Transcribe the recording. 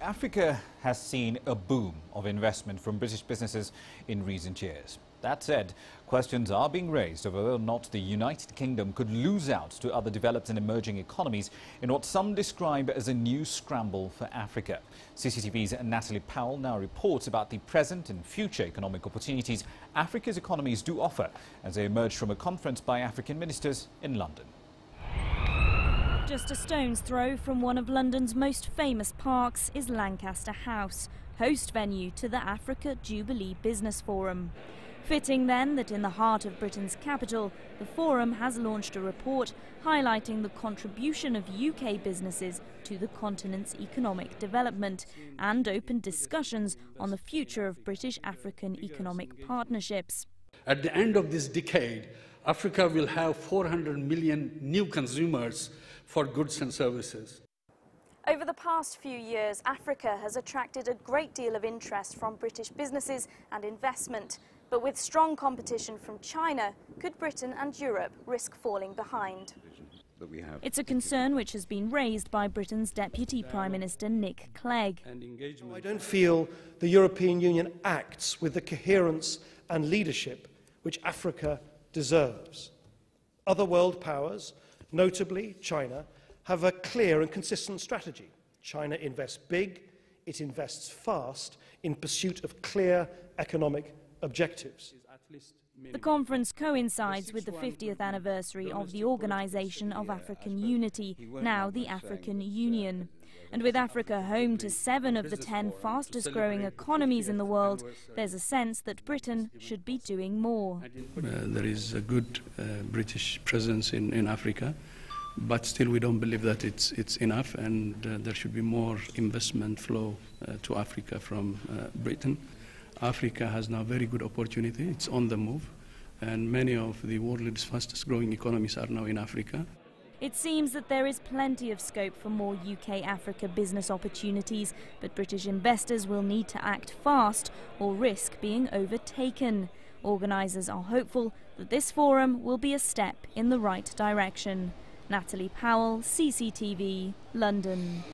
Africa has seen a boom of investment from British businesses in recent years. That said, questions are being raised over whether or not the United Kingdom could lose out to other developed and emerging economies in what some describe as a new scramble for Africa. CCTV's Natalie Powell now reports about the present and future economic opportunities Africa's economies do offer as they emerge from a conference by African ministers in London. Just a stone's throw from one of London's most famous parks is Lancaster House, host venue to the Africa Jubilee Business Forum. Fitting then that in the heart of Britain's capital, the forum has launched a report highlighting the contribution of UK businesses to the continent's economic development and open discussions on the future of British-African economic partnerships. At the end of this decade, Africa will have 400 million new consumers for goods and services. Over the past few years, Africa has attracted a great deal of interest from British businesses and investment. But with strong competition from China, could Britain and Europe risk falling behind? It's a concern which has been raised by Britain's Deputy Prime Minister Nick Clegg. I don't feel the European Union acts with the coherence and leadership which Africa deserves. Other world powers, notably China, have a clear and consistent strategy. China invests big, it invests fast in pursuit of clear economic objectives. The conference coincides with the 50th anniversary of the Organisation of African Unity, now the African Union. And with Africa home to 7 of the 10 fastest growing economies in the world, there's a sense that Britain should be doing more. There is a good British presence in Africa, but still we don't believe that it's enough, and there should be more investment flow to Africa from Britain. Africa has now very good opportunity. It's on the move, and many of the world's fastest growing economies are now in Africa. It seems that there is plenty of scope for more UK-Africa business opportunities, but British investors will need to act fast or risk being overtaken. Organisers are hopeful that this forum will be a step in the right direction. Natalie Powell, CCTV, London.